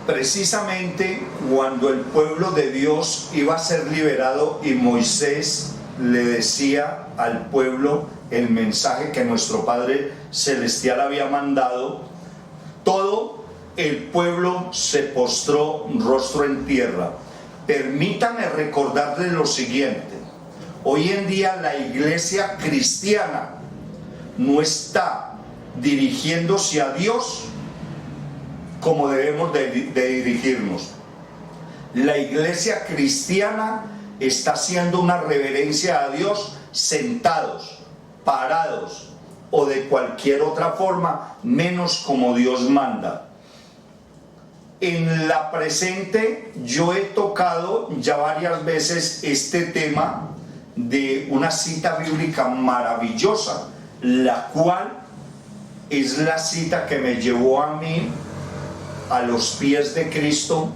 Precisamente cuando el pueblo de Dios iba a ser liberado y Moisés le decía al pueblo el mensaje que nuestro Padre Celestial había mandado, todo el pueblo se postró rostro en tierra. Permítame recordarles lo siguiente: hoy en día la iglesia cristiana no está dirigiéndose a Dios como debemos de dirigirnos. La iglesia cristiana está haciendo una reverencia a Dios sentados, parados o de cualquier otra forma, menos como Dios manda. En la presente yo he tocado ya varias veces este tema de una cita bíblica maravillosa, la cual es la cita que me llevó a mí a los pies de Cristo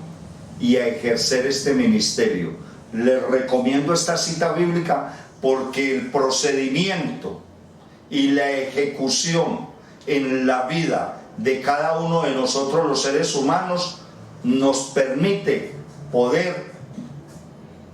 y a ejercer este ministerio. Les recomiendo esta cita bíblica porque el procedimiento y la ejecución en la vida de cada uno de nosotros los seres humanos nos permite poder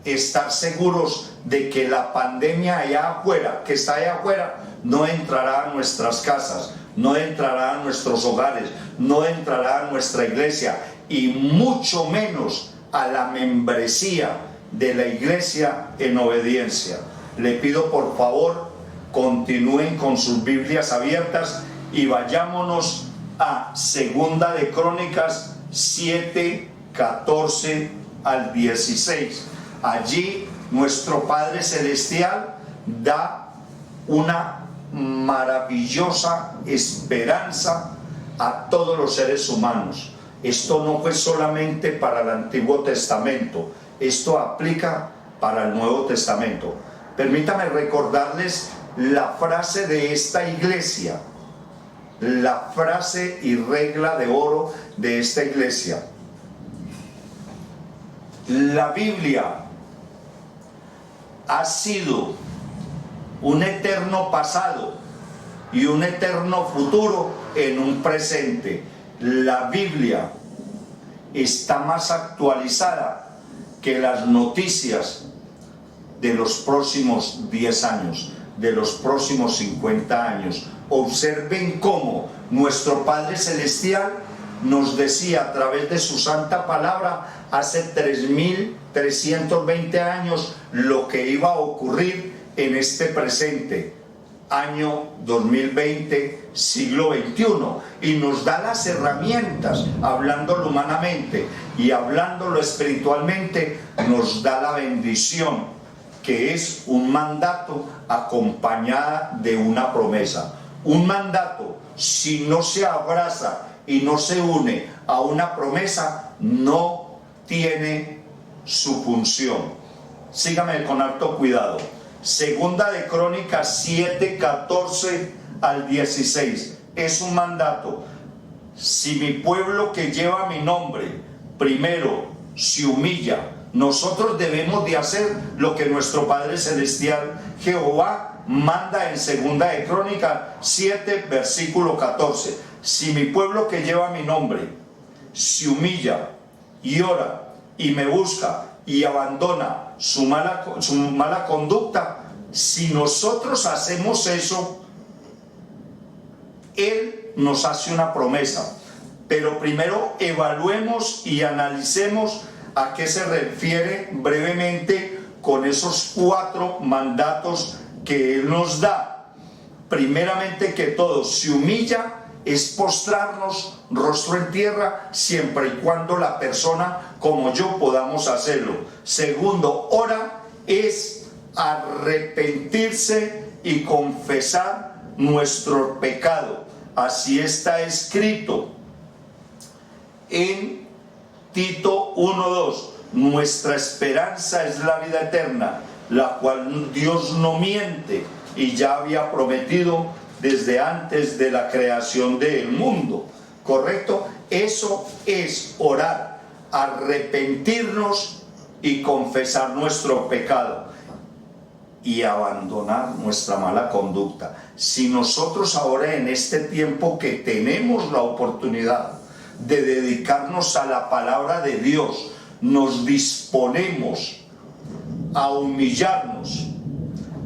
estar seguros de que la pandemia allá afuera, que está allá afuera, no entrará a nuestras casas, no entrará a nuestros hogares, no entrará a nuestra iglesia y mucho menos a la membresía de la iglesia en obediencia. Le pido por favor, continúen con sus Biblias abiertas y vayámonos a Segunda de Crónicas 7, 14 al 16. Allí nuestro Padre Celestial da una maravillosa esperanza a todos los seres humanos. Esto no fue solamente para el Antiguo Testamento, esto aplica para el Nuevo Testamento. Permítame recordarles la frase de esta iglesia, la frase y regla de oro de esta iglesia. La Biblia ha sido un eterno pasado y un eterno futuro en un presente. La Biblia está más actualizada que las noticias de los próximos 10 años, de los próximos 50 años. Observen cómo nuestro Padre Celestial nos decía a través de su santa palabra hace 3320 años lo que iba a ocurrir en este presente año 2020, siglo XXI, y nos da las herramientas, hablándolo humanamente y hablándolo espiritualmente, nos da la bendición, que es un mandato acompañada de una promesa. Un mandato, si no se abraza y no se une a una promesa, no tiene su función. Sígame con alto cuidado. Segunda de Crónicas 7, 14 al 16. Es un mandato. Si mi pueblo que lleva mi nombre primero se humilla, nosotros debemos de hacer lo que nuestro Padre Celestial Jehová manda en Segunda de Crónicas 7, versículo 14. Si mi pueblo que lleva mi nombre se humilla y ora y me busca y abandona su mala conducta, si nosotros hacemos eso, Él nos hace una promesa. Pero primero evaluemos y analicemos a qué se refiere brevemente con esos 4 mandatos que Él nos da. Primeramente que todo, se humilla es postrarnos rostro en tierra siempre y cuando la persona como yo podamos hacerlo. Segundo, ora es arrepentirse y confesar nuestro pecado. Así está escrito en Tito 1:2. Nuestra esperanza es la vida eterna, la cual Dios no miente y ya había prometido desde antes de la creación del mundo. ¿Correcto? Eso es orar, arrepentirnos y confesar nuestro pecado y abandonar nuestra mala conducta. Si nosotros ahora en este tiempo que tenemos la oportunidad de dedicarnos a la palabra de Dios, nos disponemos a humillarnos,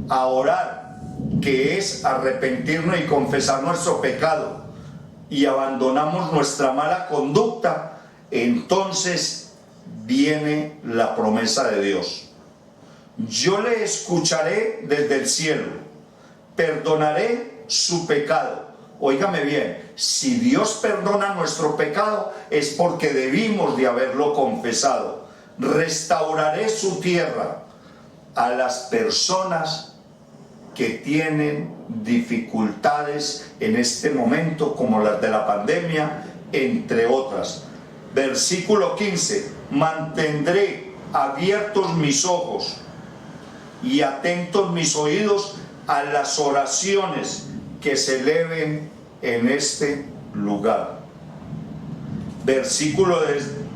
a orar, que es arrepentirnos y confesar nuestro pecado, y abandonamos nuestra mala conducta, entonces viene la promesa de Dios. Yo le escucharé desde el cielo, perdonaré su pecado. Óigame bien, si Dios perdona nuestro pecado es porque debimos de haberlo confesado. Restauraré su tierra a las personas que tienen dificultades en este momento, como las de la pandemia, entre otras. Versículo 15, mantendré abiertos mis ojos y atentos mis oídos a las oraciones que se eleven en este lugar. Versículo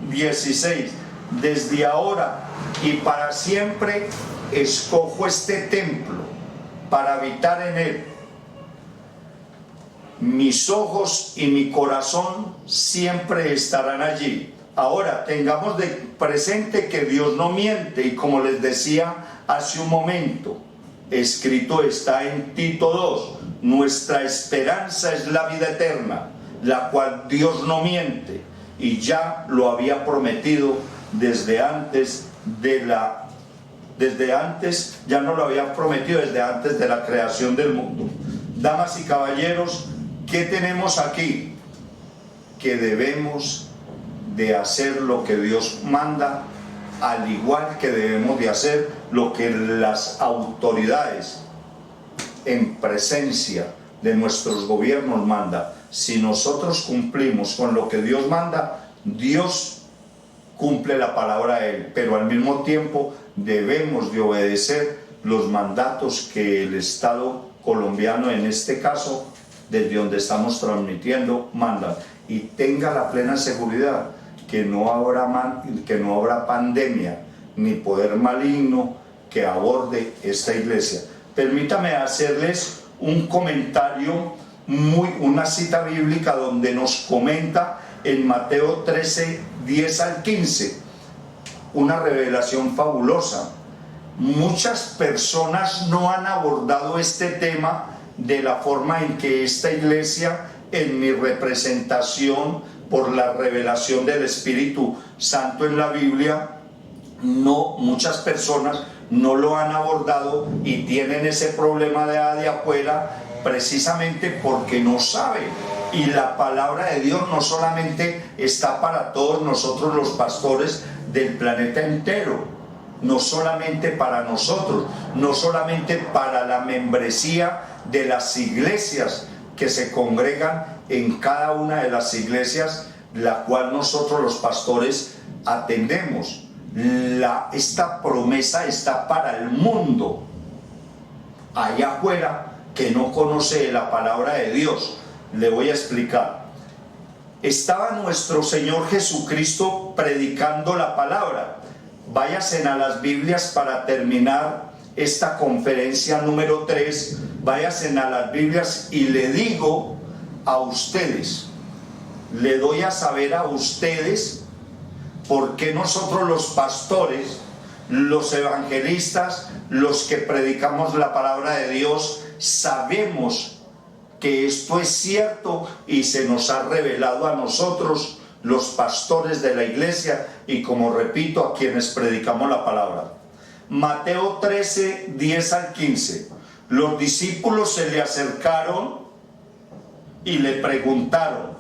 16, desde ahora y para siempre escojo este templo para habitar en él. Mis ojos y mi corazón siempre estarán allí. Ahora, tengamos de presente que Dios no miente, y como les decía hace un momento, escrito está en Tito 2, nuestra esperanza es la vida eterna, la cual Dios no miente, y ya lo había prometido desde antes, ya no lo había prometido desde antes de la creación del mundo. Damas y caballeros, ¿qué tenemos aquí? Que debemos de hacer lo que Dios manda, al igual que debemos de hacer lo que las autoridades en presencia de nuestros gobiernos mandan. Si nosotros cumplimos con lo que Dios manda, Dios cumple la palabra a Él, pero al mismo tiempo debemos de obedecer los mandatos que el Estado colombiano, en este caso, desde donde estamos transmitiendo, manda. Y tenga la plena seguridad que no habrá pandemia ni poder maligno que aborde esta iglesia. Permítame hacerles un comentario, una cita bíblica donde nos comenta en Mateo 13, 10 al 15, una revelación fabulosa. Muchas personas no han abordado este tema de la forma en que esta iglesia, en mi representación por la revelación del Espíritu Santo en la Biblia, muchas personas no lo han abordado y tienen ese problema de afuera, precisamente porque no saben. Y la palabra de Dios no solamente está para todos nosotros los pastores del planeta entero, no solamente para nosotros, no solamente para la membresía de las iglesias que se congregan en cada una de las iglesias, la cual nosotros los pastores atendemos. Esta promesa está para el mundo allá afuera que no conoce la palabra de Dios. Le voy a explicar. Estaba nuestro Señor Jesucristo predicando la palabra. Váyanse a las Biblias para terminar esta conferencia número 3. Váyanse a las Biblias y le digo a ustedes, le doy a saber a ustedes por qué nosotros los pastores, los evangelistas, los que predicamos la palabra de Dios, sabemos que esto es cierto y se nos ha revelado a nosotros, los pastores de la iglesia, y como repito, a quienes predicamos la palabra. Mateo 13, 10 al 15. Los discípulos se le acercaron y le preguntaron: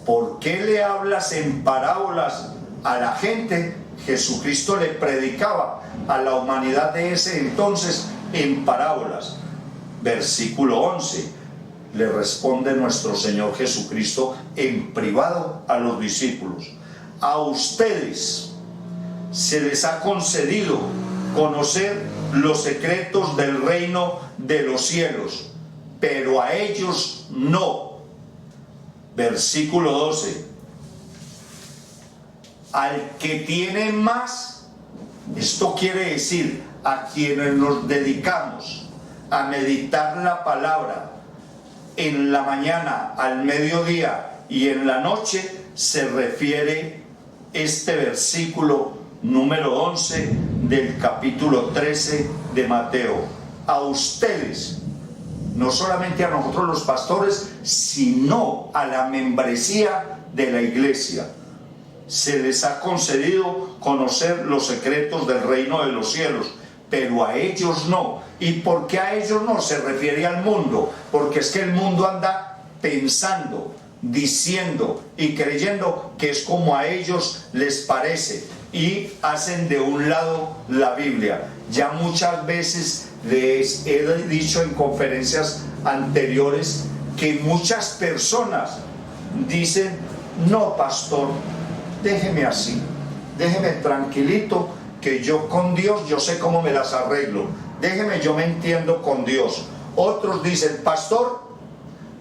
¿por qué le hablas en parábolas a la gente? Jesucristo le predicaba a la humanidad de ese entonces en parábolas. Versículo 11. Le responde nuestro Señor Jesucristo en privado a los discípulos: a ustedes se les ha concedido conocer los secretos del reino de los cielos, pero a ellos no. Versículo 12. Al que tiene más, esto quiere decir a quienes nos dedicamos a meditar la palabra en la mañana, al mediodía y en la noche, se refiere este versículo número 11 del capítulo 13 de Mateo. A ustedes, no solamente a nosotros los pastores, sino a la membresía de la iglesia, se les ha concedido conocer los secretos del reino de los cielos, pero a ellos no. ¿Y por qué a ellos no? Se refiere al mundo, porque es que el mundo anda pensando, diciendo y creyendo que es como a ellos les parece, y hacen de un lado la Biblia. Ya muchas veces les he dicho en conferencias anteriores que muchas personas dicen: no, pastor, déjeme así, déjeme tranquilito, que yo con Dios, yo sé cómo me las arreglo, déjeme, yo me entiendo con Dios. Otros dicen: pastor,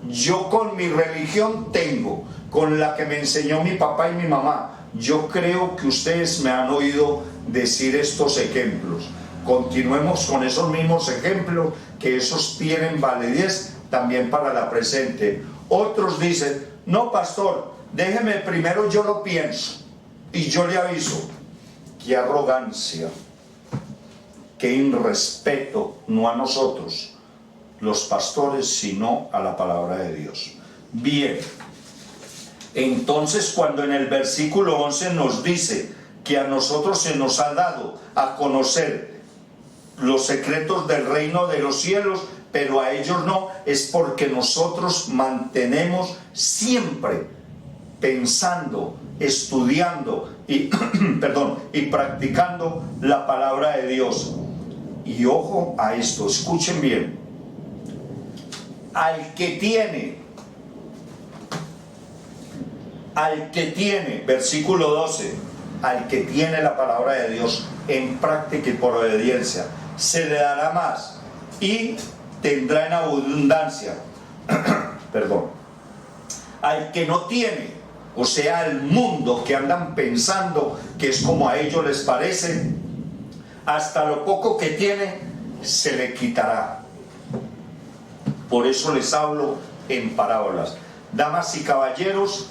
yo con mi religión tengo, con la que me enseñó mi papá y mi mamá. Yo creo que ustedes me han oído decir estos ejemplos. Continuemos con esos mismos ejemplos, que esos tienen validez también para la presente. Otros dicen: no, pastor, déjeme primero, yo lo pienso y yo le aviso. Qué arrogancia, qué irrespeto, no a nosotros los pastores, sino a la palabra de Dios. Bien, entonces cuando en el versículo 11 nos dice que a nosotros se nos ha dado a conocer los secretos del reino de los cielos, pero a ellos no, es porque nosotros mantenemos siempre pensando, estudiando y, y practicando la palabra de Dios. Y ojo a esto, escuchen bien. Al que tiene, versículo 12, al que tiene la palabra de Dios en práctica y por obediencia, se le dará más y tendrá en abundancia. Al que no tiene, o sea, al mundo, que andan pensando que es como a ellos les parece, hasta lo poco que tiene se le quitará. Por eso les hablo en parábolas. Damas y caballeros,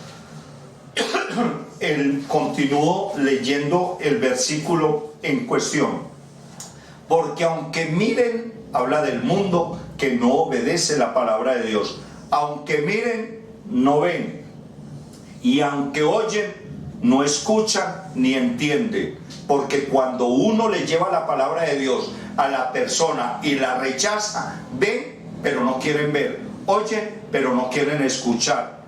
él continuó leyendo el versículo en cuestión. Porque aunque miren, habla del mundo que no obedece la palabra de Dios. Aunque miren, no ven. Y aunque oyen, no escuchan ni entienden. Porque cuando uno le lleva la palabra de Dios a la persona y la rechaza, ven pero no quieren ver, oyen pero no quieren escuchar,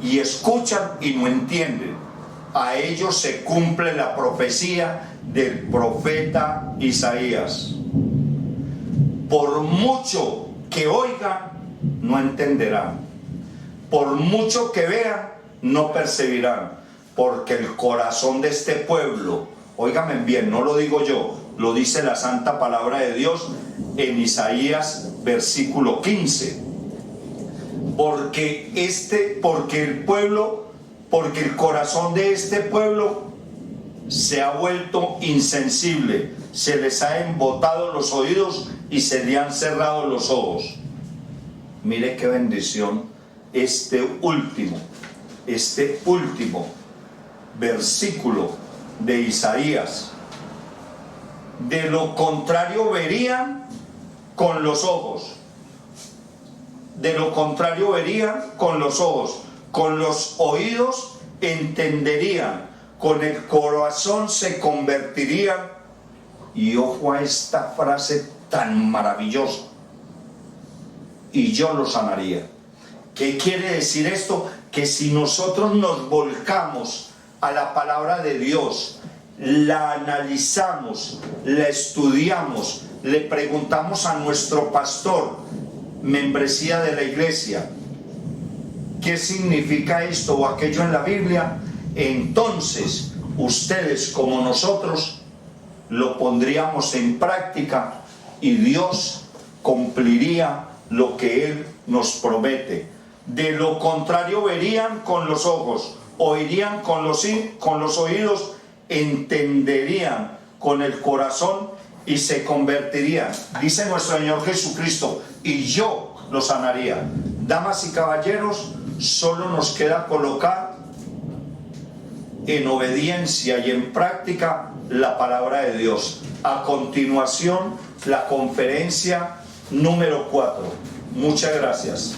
y escuchan y no entienden. A ellos se cumple la profecía del profeta Isaías. Por mucho que oigan, no entenderán. Por mucho que vean, no percibirán. Porque el corazón de este pueblo, óigame bien, no lo digo yo, lo dice la santa palabra de Dios en Isaías versículo 15. Porque el corazón de este pueblo se ha vuelto insensible, se les ha embotado los oídos y se le han cerrado los ojos. Mire qué bendición este último versículo de Isaías. De lo contrario verían con los ojos. De lo contrario verían con los ojos. Con los oídos entenderían. Con el corazón se convertirían. Y ojo a esta frase tan maravillosa: y yo los sanaría. ¿Qué quiere decir esto? Que si nosotros nos volcamos a la palabra de Dios, la analizamos, la estudiamos, le preguntamos a nuestro pastor, membresía de la iglesia, ¿qué significa esto o aquello en la Biblia? Entonces ustedes como nosotros lo pondríamos en práctica y Dios cumpliría lo que Él nos promete. De lo contrario verían con los ojos, oirían con los oídos, entenderían con el corazón y se convertirían. Dice nuestro Señor Jesucristo: y yo los sanaría. Damas y caballeros, solo nos queda colocar en obediencia y en práctica la palabra de Dios. A continuación, la conferencia número 4. Muchas gracias.